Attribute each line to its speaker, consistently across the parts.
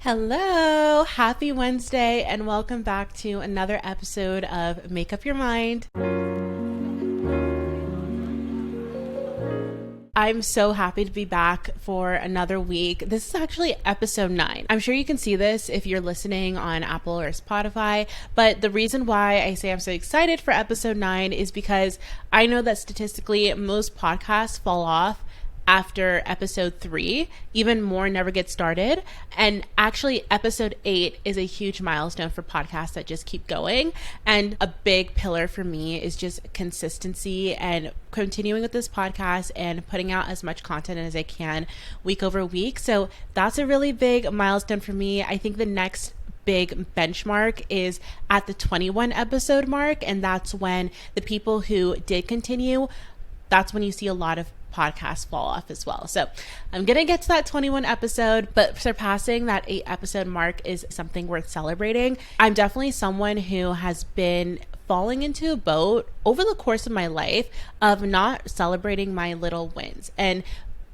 Speaker 1: Hello, happy Wednesday, and welcome back to another episode of Make Up Your Mind. I'm so happy to be back for another week. This is actually episode 9. I'm sure you can see this if you're listening on Apple or Spotify, but the reason why I say I'm so excited for episode 9 is because I know that statistically most podcasts fall off after episode 3, even more never get started. And actually episode 8 is a huge milestone for podcasts that just keep going. And a big pillar for me is just consistency and continuing with this podcast and putting out as much content as I can week over week. So that's a really big milestone for me. I think the next big benchmark is at the 21 episode mark. And that's when the people who did continue, that's when you see a lot of podcasts fall off as well. So I'm going to get to that 21 episode, but surpassing that 8 episode mark is something worth celebrating. I'm definitely someone who has been falling into a boat over the course of my life of not celebrating my little wins. And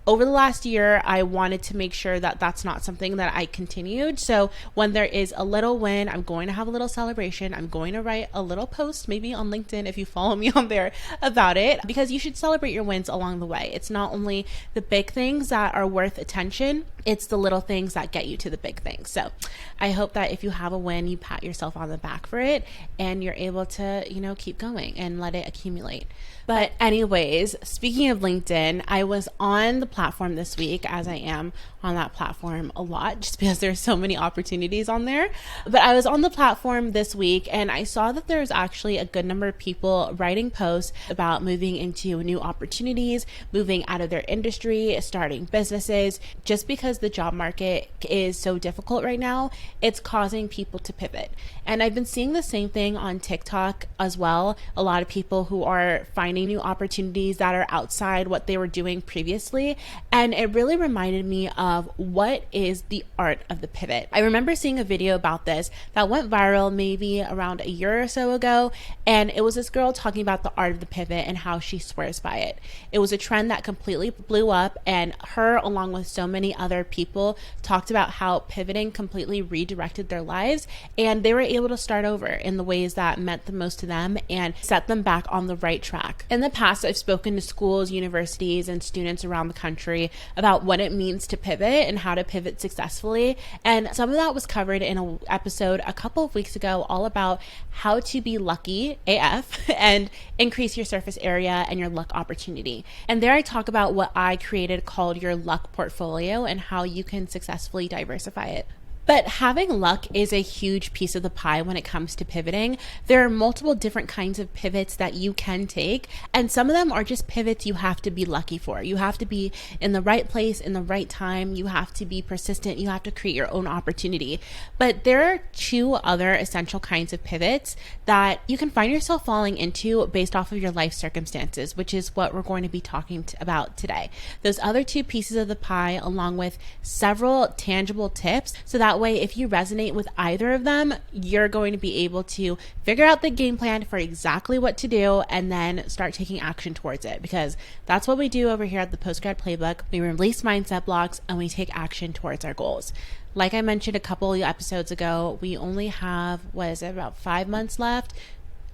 Speaker 1: over the last year, I wanted to make sure that that's not something that I continued. So when there is a little win, I'm going to have a little celebration. I'm going to write a little post, maybe on LinkedIn if you follow me on there, about it, because you should celebrate your wins along the way. It's not only the big things that are worth attention, it's the little things that get you to the big things. So I hope that if you have a win, you pat yourself on the back for it and you're able to, keep going and let it accumulate. But anyways, speaking of LinkedIn, I was on the platform this week, as I am on that platform a lot, just because there's so many opportunities on there. But I was on the platform this week and I saw that there's actually a good number of people writing posts about moving into new opportunities, moving out of their industry, starting businesses. Just because the job market is so difficult right now, it's causing people to pivot. And I've been seeing the same thing on TikTok as well. A lot of people who are finding new opportunities that are outside what they were doing previously. And it really reminded me of what is the art of the pivot. I remember seeing a video about this that went viral maybe around a year or so ago. And it was this girl talking about the art of the pivot and how she swears by it. It was a trend that completely blew up, and her, along with so many other people, talked about how pivoting completely redirected their lives and they were able to start over in the ways that meant the most to them and set them back on the right track. In the past, I've spoken to schools, universities, and students around the country about what it means to pivot and how to pivot successfully. And some of that was covered in an episode a couple of weeks ago all about how to be lucky AF and increase your surface area and your luck opportunity. And there I talk about what I created called your luck portfolio and how you can successfully diversify it. But having luck is a huge piece of the pie when it comes to pivoting. There are multiple different kinds of pivots that you can take, and some of them are just pivots you have to be lucky for. You have to be in the right place, in the right time. You have to be persistent. You have to create your own opportunity. But there are 2 other essential kinds of pivots that you can find yourself falling into based off of your life circumstances, which is what we're going to be talking about today. Those other 2 pieces of the pie, along with several tangible tips, so that way, if you resonate with either of them, you're going to be able to figure out the game plan for exactly what to do and then start taking action towards it, because that's what we do over here at the Postgrad Playbook. We release mindset blocks and we take action towards our goals. Like I mentioned a couple of episodes ago, we only have, about 5 months left?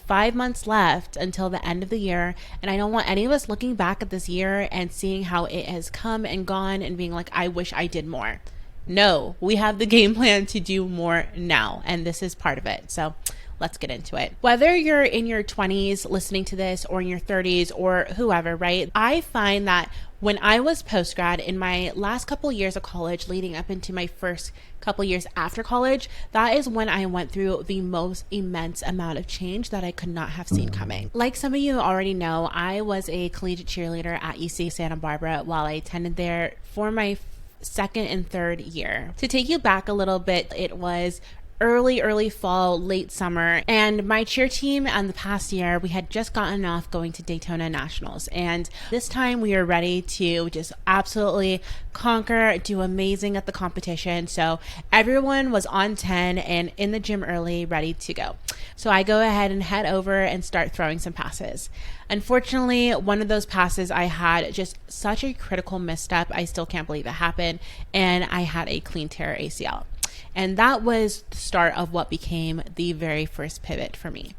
Speaker 1: 5 months left until the end of the year. And I don't want any of us looking back at this year and seeing how it has come and gone and being like, I wish I did more. No, we have the game plan to do more now, and this is part of it. So let's get into it. Whether you're in your 20s listening to this or in your 30s or whoever, right? I find that when I was postgrad in my last couple years of college, leading up into my first couple years after college, that is when I went through the most immense amount of change that I could not have seen coming. Like some of you already know, I was a collegiate cheerleader at UC Santa Barbara while I attended there for my second and third year. To take you back a little bit, it was early fall, late summer, and my cheer team and the past year, we had just gotten off going to Daytona Nationals, and this time we were ready to just absolutely conquer, do amazing at the competition. So everyone was on 10 and in the gym early, ready to go. So I go ahead and head over and start throwing some passes. Unfortunately, one of those passes I had just such a critical misstep. I still can't believe it happened, and I had a clean tear ACL. And that was the start of what became the very first pivot for me.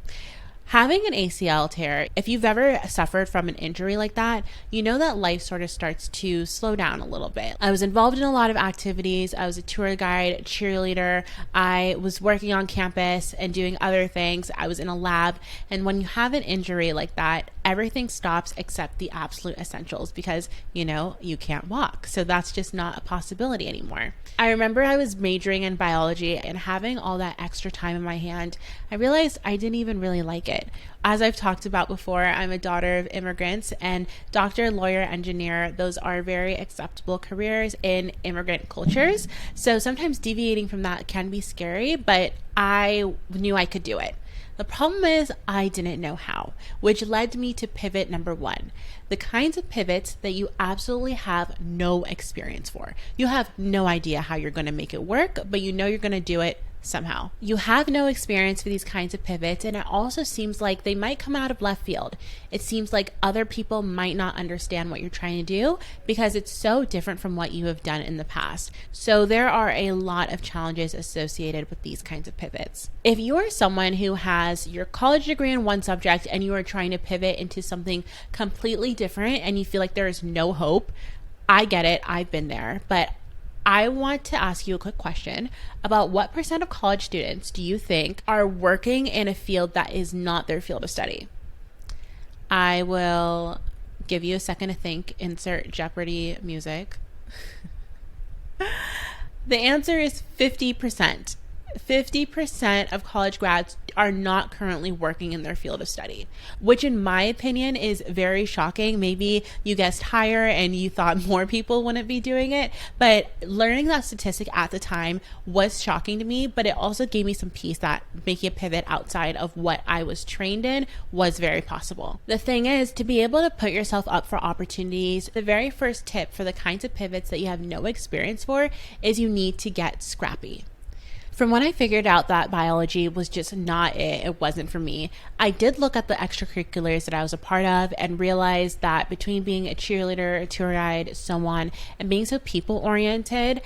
Speaker 1: Having an ACL tear, if you've ever suffered from an injury like that, you know that life sort of starts to slow down a little bit. I was involved in a lot of activities. I was a tour guide, cheerleader. I was working on campus and doing other things. I was in a lab. And when you have an injury like that, everything stops except the absolute essentials because, you can't walk. So that's just not a possibility anymore. I remember I was majoring in biology and having all that extra time in my hand, I realized I didn't even really like it. As I've talked about before, I'm a daughter of immigrants, and doctor, lawyer, engineer, those are very acceptable careers in immigrant cultures. So sometimes deviating from that can be scary, but I knew I could do it. The problem is I didn't know how, which led me to pivot number 1. The kinds of pivots that you absolutely have no experience for. You have no idea how you're going to make it work, but you know you're going to do it somehow. You have no experience for these kinds of pivots, and it also seems like they might come out of left field. It seems like other people might not understand what you're trying to do because it's so different from what you have done in the past. So there are a lot of challenges associated with these kinds of pivots. If you are someone who has your college degree in one subject and you are trying to pivot into something completely different and you feel like there is no hope, I get it. I've been there, but I want to ask you a quick question about what % of college students do you think are working in a field that is not their field of study? I will give you a second to think. Insert Jeopardy music. The answer is 50%. 50% of college grads are not currently working in their field of study, which in my opinion is very shocking. Maybe you guessed higher and you thought more people wouldn't be doing it, but learning that statistic at the time was shocking to me, but it also gave me some peace that making a pivot outside of what I was trained in was very possible. The thing is, to be able to put yourself up for opportunities, the very first tip for the kinds of pivots that you have no experience for is you need to get scrappy. From when I figured out that biology was just not it wasn't for me, I did look at the extracurriculars that I was a part of and realized that between being a cheerleader, a tour guide, so on, and being so people-oriented,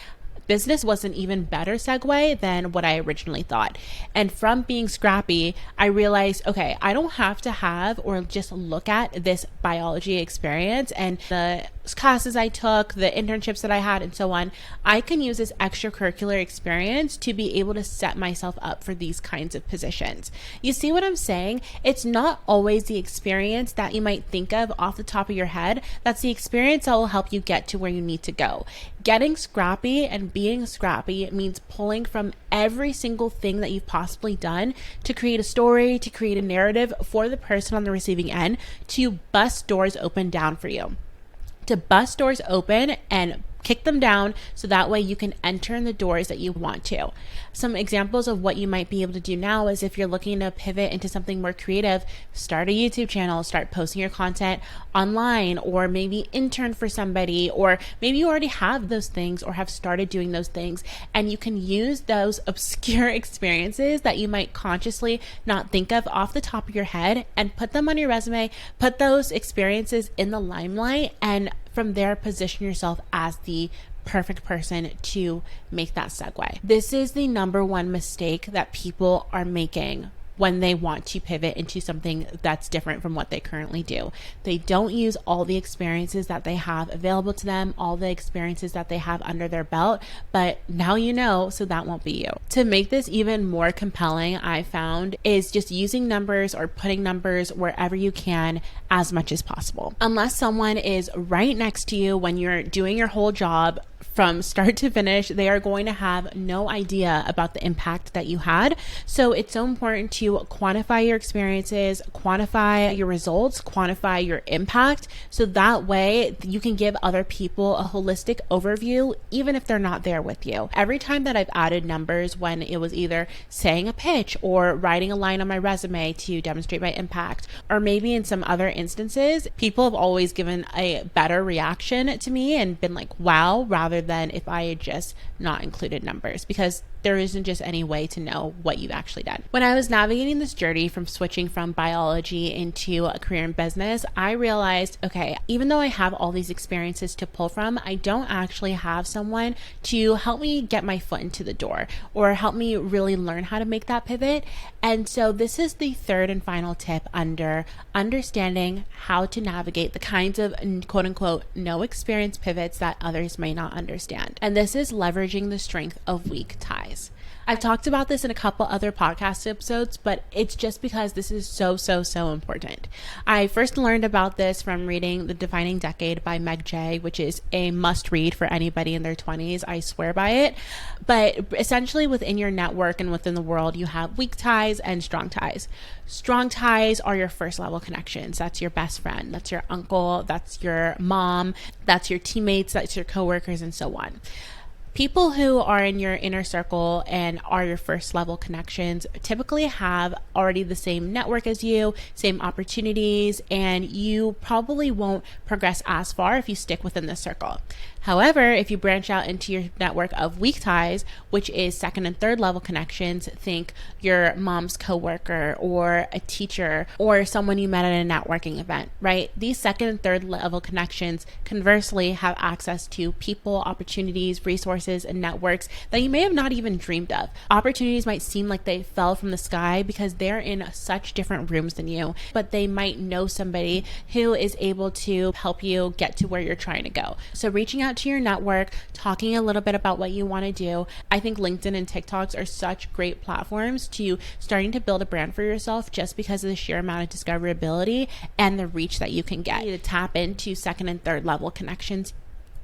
Speaker 1: business was an even better segue than what I originally thought. And from being scrappy, I realized, okay, I don't have to have or just look at this biology experience and the classes I took, the internships that I had, and so on. I can use this extracurricular experience to be able to set myself up for these kinds of positions. You see what I'm saying? It's not always the experience that you might think of off the top of your head. That's the experience that will help you get to where you need to go. Getting scrappy and being scrappy means pulling from every single thing that you've possibly done to create a story, to create a narrative for the person on the receiving end, to bust doors open down for you. To bust doors open and kick them down so that way you can enter in the doors that you want to. Some examples of what you might be able to do now is if you're looking to pivot into something more creative, start a YouTube channel, start posting your content online, or maybe intern for somebody, or maybe you already have those things or have started doing those things, and you can use those obscure experiences that you might consciously not think of off the top of your head and put them on your resume, put those experiences in the limelight, and from there position yourself as the perfect person to make that segue. This is the number one mistake that people are making when they want to pivot into something that's different from what they currently do. They don't use all the experiences that they have available to them, all the experiences that they have under their belt, but now you know, so that won't be you. To make this even more compelling, I found, is just using numbers or putting numbers wherever you can as much as possible. Unless someone is right next to you when you're doing your whole job, from start to finish, they are going to have no idea about the impact that you had. So it's so important to quantify your experiences, quantify your results, quantify your impact, so that way you can give other people a holistic overview, even if they're not there with you. Every time that I've added numbers when it was either saying a pitch or writing a line on my resume to demonstrate my impact, or maybe in some other instances, people have always given a better reaction to me and been like, wow, rather than if I had just not included numbers, because there isn't just any way to know what you've actually done. When I was navigating this journey from switching from biology into a career in business, I realized, okay, even though I have all these experiences to pull from, I don't actually have someone to help me get my foot into the door or help me really learn how to make that pivot. And so this is the third and final tip under understanding how to navigate the kinds of quote unquote no experience pivots that others may not understand. And this is leveraging the strength of weak ties. I've talked about this in a couple other podcast episodes, but it's just because this is so important. I first learned about this from reading The Defining Decade by Meg Jay, which is a must read for anybody in their 20s. I swear by it. But essentially within your network and within the world, you have weak ties and strong ties. Strong ties are your first level connections. That's your best friend. That's your uncle. That's your mom. That's your teammates. That's your coworkers and so on. People who are in your inner circle and are your first level connections typically have already the same network as you, same opportunities, and you probably won't progress as far if you stick within the circle. However, if you branch out into your network of weak ties, which is second and third level connections, think your mom's coworker or a teacher or someone you met at a networking event, right? These second and third level connections conversely have access to people, opportunities, resources, and networks that you may have not even dreamed of. Opportunities might seem like they fell from the sky because they're in such different rooms than you, but they might know somebody who is able to help you get to where you're trying to go. So reaching out to your network, talking a little bit about what you want to do. I think LinkedIn and TikToks are such great platforms to starting to build a brand for yourself just because of the sheer amount of discoverability and the reach that you can get to tap into second and third level connections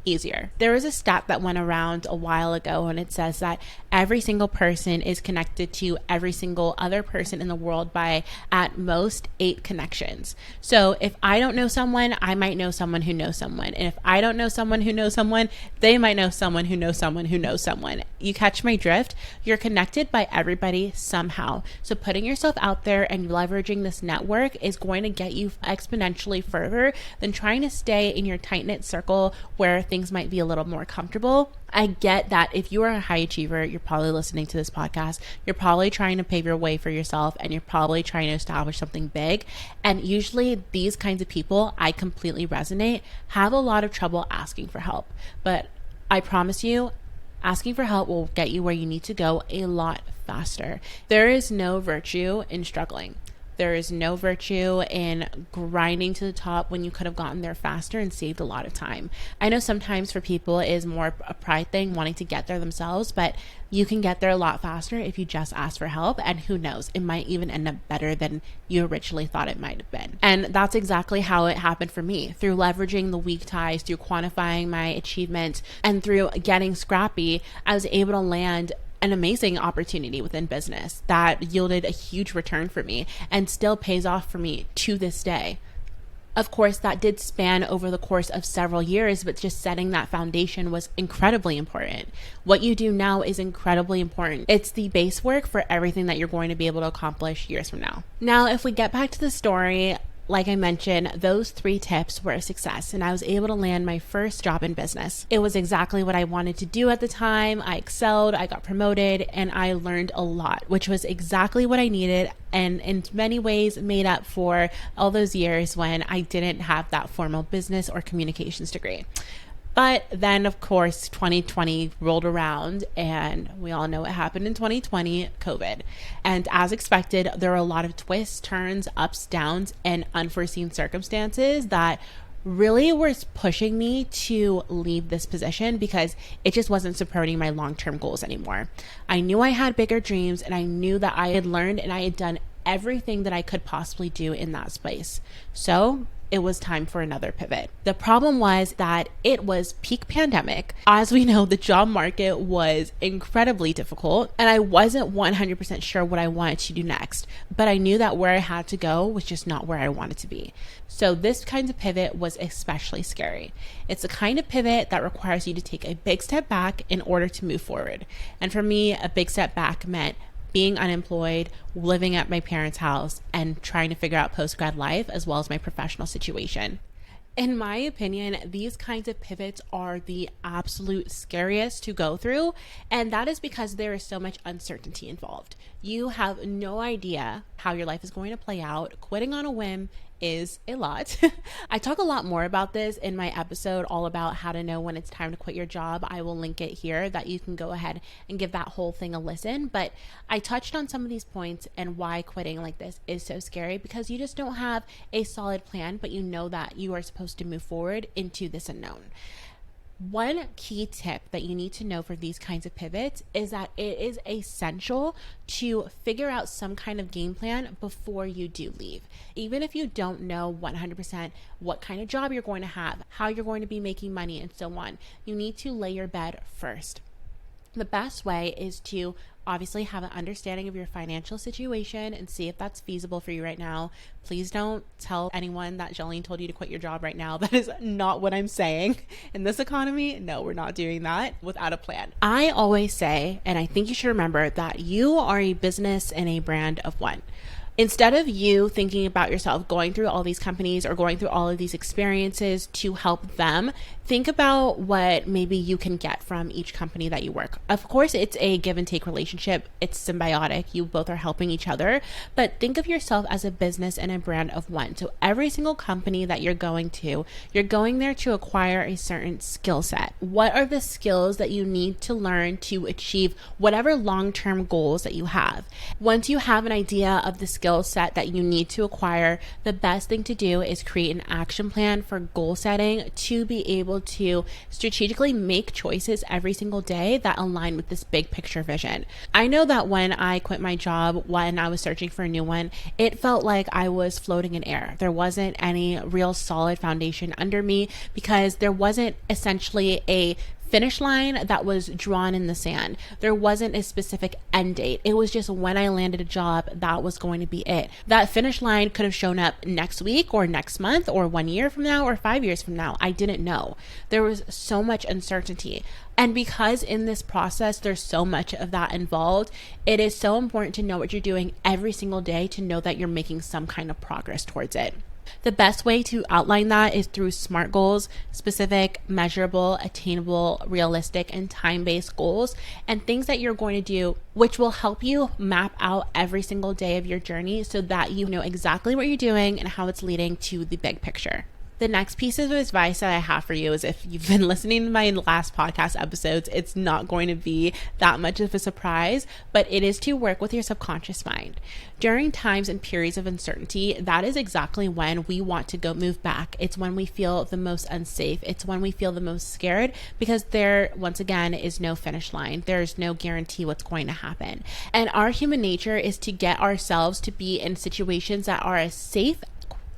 Speaker 1: easier. There was a stat that went around a while ago and it says that every single person is connected to every single other person in the world by at most 8 connections. So if I don't know someone, I might know someone who knows someone. And if I don't know someone who knows someone, they might know someone who knows someone who knows someone. You catch my drift? You're connected by everybody somehow. So putting yourself out there and leveraging this network is going to get you exponentially further than trying to stay in your tight-knit circle where things might be a little more comfortable. I get that if you are a high achiever, you're probably listening to this podcast, you're probably trying to pave your way for yourself and you're probably trying to establish something big. And usually these kinds of people, I completely resonate, have a lot of trouble asking for help. But I promise you, asking for help will get you where you need to go a lot faster. There is no virtue in struggling. There is no virtue in grinding to the top when you could have gotten there faster and saved a lot of time. I know sometimes for people it is more a pride thing, wanting to get there themselves, but you can get there a lot faster if you just ask for help. And who knows, it might even end up better than you originally thought it might have been. And that's exactly how it happened for me. Through leveraging the weak ties, through quantifying my achievements, and through getting scrappy, I was able to land an amazing opportunity within business that yielded a huge return for me and still pays off for me to this day. Of course, that did span over the course of several years, but just setting that foundation was incredibly important. What you do now is incredibly important. It's the base work for everything that you're going to be able to accomplish years from now. Now, if we get back to the story, like I mentioned, those 3 tips were a success and I was able to land my first job in business. It was exactly what I wanted to do at the time. I excelled, I got promoted, and I learned a lot, which was exactly what I needed and in many ways made up for all those years when I didn't have that formal business or communications degree. But then, of course, 2020 rolled around and we all know what happened in 2020, COVID. And as expected, there were a lot of twists, turns, ups, downs, and unforeseen circumstances that really was pushing me to leave this position because it just wasn't supporting my long-term goals anymore. I knew I had bigger dreams and I knew that I had learned and I had done everything that I could possibly do in that space. So it was time for another pivot. The problem was that it was peak pandemic. As we know, the job market was incredibly difficult and I wasn't 100% sure what I wanted to do next, but I knew that where I had to go was just not where I wanted to be. So this kind of pivot was especially scary. It's the kind of pivot that requires you to take a big step back in order to move forward. And for me, a big step back meant being unemployed, living at my parents' house, and trying to figure out post-grad life as well as my professional situation. In my opinion, these kinds of pivots are the absolute scariest to go through, and that is because there is so much uncertainty involved. You have no idea how your life is going to play out. Quitting on a whim is a lot. I talk a lot more about this in my episode all about how to know when it's time to quit your job. I will link it here that you can go ahead and give that whole thing a listen. But I touched on some of these points and why quitting like this is so scary, because you just don't have a solid plan, but you know that you are supposed to move forward into this unknown. One key tip that you need to know for these kinds of pivots is that it is essential to figure out some kind of game plan before you do leave. Even if you don't know 100% what kind of job you're going to have, how you're going to be making money, and so on, you need to lay your bed first. The best way is to obviously have an understanding of your financial situation and see if that's feasible for you right now. Please don't tell anyone that Jahleane told you to quit your job right now. That is not what I'm saying. In this economy, no, we're not doing that without a plan. I always say, and I think you should remember, that you are a business and a brand of one. Instead of you thinking about yourself going through all these companies or going through all of these experiences to help them, think about what maybe you can get from each company that you work. Of course, it's a give and take relationship. It's symbiotic. You both are helping each other, but think of yourself as a business and a brand of one. So every single company that you're going there to acquire a certain skill set. What are the skills that you need to learn to achieve whatever long-term goals that you have? Once you have an idea of the skill set that you need to acquire, the best thing to do is create an action plan for goal setting to be able to strategically make choices every single day that align with this big picture vision. I know that when I quit my job, when I was searching for a new one, it felt like I was floating in air. There wasn't any real solid foundation under me because there wasn't essentially a finish line that was drawn in the sand. There wasn't a specific end date. It was just when I landed a job, that was going to be it. That finish line could have shown up next week or next month or 1 year from now or 5 years from now. I didn't know. There was so much uncertainty. And because in this process, there's so much of that involved, it is so important to know what you're doing every single day to know that you're making some kind of progress towards it. The best way to outline that is through SMART goals, specific, measurable, attainable, realistic, and time-based goals, and things that you're going to do, which will help you map out every single day of your journey so that you know exactly what you're doing and how it's leading to the big picture. The next piece of advice that I have for you is, if you've been listening to my last podcast episodes, it's not going to be that much of a surprise, but it is to work with your subconscious mind. During times and periods of uncertainty, that is exactly when we want to go move back. It's when we feel the most unsafe. It's when we feel the most scared because there, once again, is no finish line. There's no guarantee what's going to happen. And our human nature is to get ourselves to be in situations that are as safe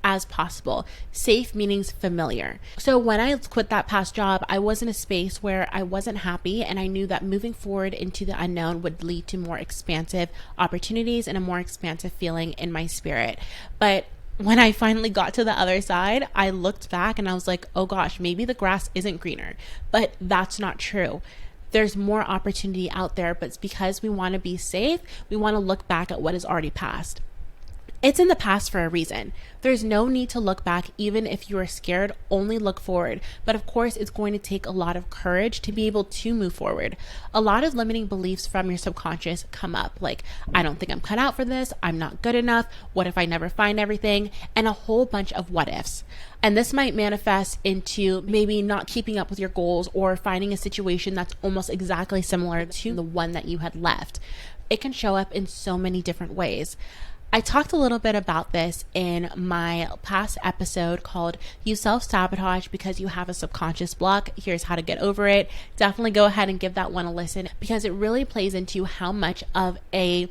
Speaker 1: as possible. Safe meaning familiar. So when I quit that past job, I was in a space where I wasn't happy, and I knew that moving forward into the unknown would lead to more expansive opportunities and a more expansive feeling in my spirit. But when I finally got to the other side, I looked back and I was like, oh gosh, maybe the grass isn't greener. But that's not true. There's more opportunity out there, but it's because we want to be safe. We want to look back at what is already past. It's in the past for a reason. There's no need to look back, even if you are scared. Only look forward. But of course, it's going to take a lot of courage to be able to move forward. A lot of limiting beliefs from your subconscious come up, like, I don't think I'm cut out for this. I'm not good enough. What if I never find everything? And a whole bunch of what ifs. And this might manifest into maybe not keeping up with your goals or finding a situation that's almost exactly similar to the one that you had left. It can show up in so many different ways. I talked a little bit about this in my past episode called You Self-Sabotage Because You Have a Subconscious Block. Here's how to get over it. Definitely go ahead and give that one a listen, because it really plays into how much of a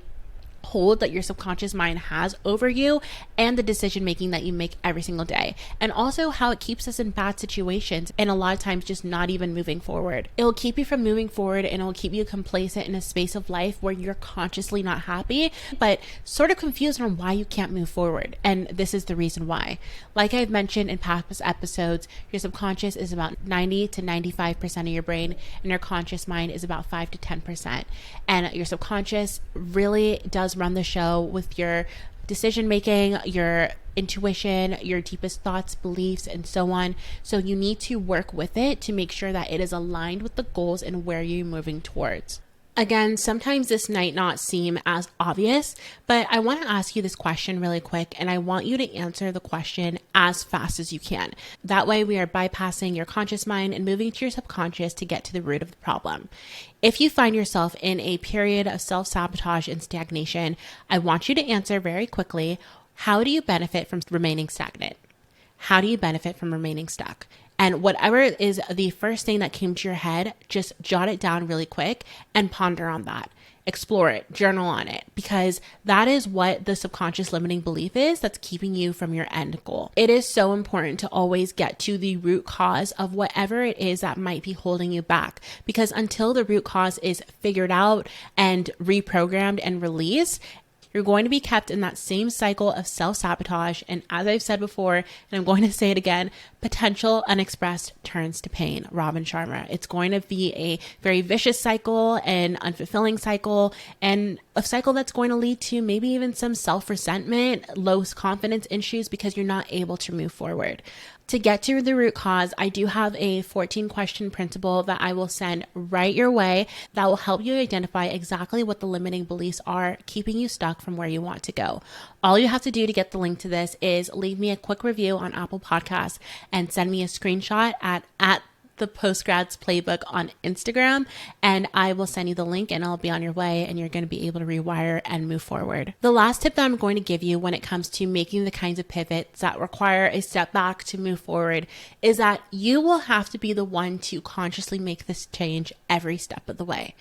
Speaker 1: hold that your subconscious mind has over you and the decision making that you make every single day, and also how it keeps us in bad situations and a lot of times just not even moving forward. It will keep you from moving forward, and it will keep you complacent in a space of life where you're consciously not happy but sort of confused on why you can't move forward. And this is the reason why. Like I've mentioned in past episodes, your subconscious is about 90 to 95% of your brain, and your conscious mind is about 5 to 10%. And your subconscious really does run the show with your decision making, your intuition, your deepest thoughts, beliefs, and so on. So you need to work with it to make sure that it is aligned with the goals and where you're moving towards. Again, sometimes this might not seem as obvious, but I want to ask you this question really quick, and I want you to answer the question as fast as you can. That way we are bypassing your conscious mind and moving to your subconscious to get to the root of the problem. If you find yourself in a period of self-sabotage and stagnation, I want you to answer very quickly, how do you benefit from remaining stagnant? How do you benefit from remaining stuck? And whatever is the first thing that came to your head, just jot it down really quick and ponder on that. Explore it, journal on it, because that is what the subconscious limiting belief is that's keeping you from your end goal. It is so important to always get to the root cause of whatever it is that might be holding you back, because until the root cause is figured out and reprogrammed and released, you're going to be kept in that same cycle of self-sabotage. And as I've said before, and I'm going to say it again, potential unexpressed turns to pain. Robin Sharma. It's going to be a very vicious cycle, an unfulfilling cycle, and a cycle that's going to lead to maybe even some self-resentment, low confidence issues because you're not able to move forward. To get to the root cause, I do have a 14-question principle that I will send right your way that will help you identify exactly what the limiting beliefs are keeping you stuck from where you want to go. All you have to do to get the link to this is leave me a quick review on Apple Podcasts and send me a screenshot at the Postgrad's Playbook on Instagram, and I will send you the link and I'll be on your way, and you're going to be able to rewire and move forward. The last tip that I'm going to give you when it comes to making the kinds of pivots that require a step back to move forward is that you will have to be the one to consciously make this change every step of the way.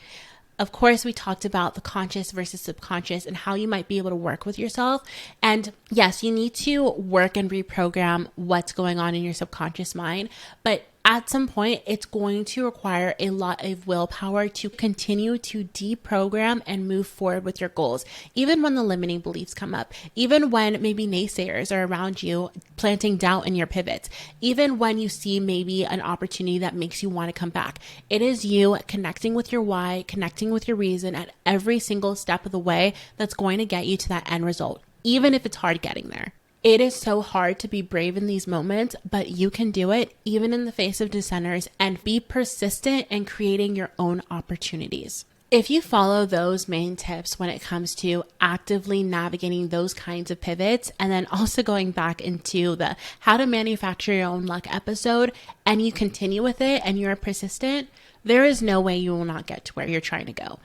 Speaker 1: Of course, we talked about the conscious versus subconscious and how you might be able to work with yourself. And yes, you need to work and reprogram what's going on in your subconscious mind, but at some point, it's going to require a lot of willpower to continue to deprogram and move forward with your goals, even when the limiting beliefs come up, even when maybe naysayers are around you planting doubt in your pivots, even when you see maybe an opportunity that makes you want to come back. It is you connecting with your why, connecting with your reason at every single step of the way that's going to get you to that end result, even if it's hard getting there. It is so hard to be brave in these moments, but you can do it even in the face of dissenters, and be persistent in creating your own opportunities. If you follow those main tips when it comes to actively navigating those kinds of pivots, and then also going back into the how to manufacture your own luck episode, and you continue with it and you're persistent, there is no way you will not get to where you're trying to go.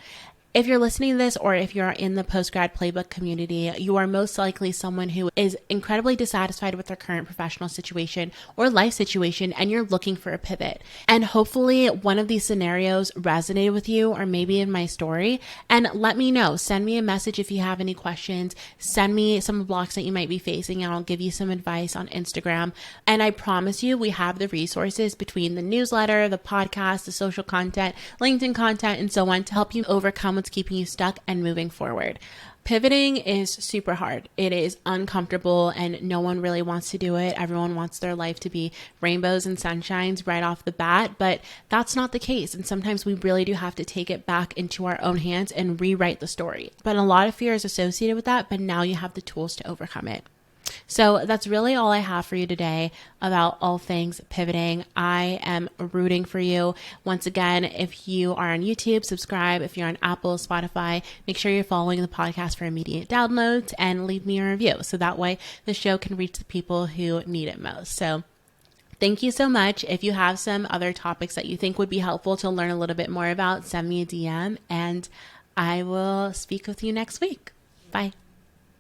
Speaker 1: If you're listening to this, or if you're in the Postgrad Playbook community, you are most likely someone who is incredibly dissatisfied with their current professional situation or life situation, and you're looking for a pivot. And hopefully one of these scenarios resonated with you, or maybe in my story, and let me know. Send me a message if you have any questions. Send me some blocks that you might be facing, and I'll give you some advice on Instagram. And I promise you, we have the resources between the newsletter, the podcast, the social content, LinkedIn content, and so on to help you overcome what's keeping you stuck and moving forward. Pivoting is super hard. It is uncomfortable, and no one really wants to do it. Everyone wants their life to be rainbows and sunshines right off the bat, but that's not the case. And sometimes we really do have to take it back into our own hands and rewrite the story. But a lot of fear is associated with that, but now you have the tools to overcome it. So that's really all I have for you today about all things pivoting. I am rooting for you. Once again, if you are on YouTube, subscribe. If you're on Apple, Spotify, make sure you're following the podcast for immediate downloads, and leave me a review so that way the show can reach the people who need it most. So thank you so much. If you have some other topics that you think would be helpful to learn a little bit more about, send me a DM, and I will speak with you next week. Bye.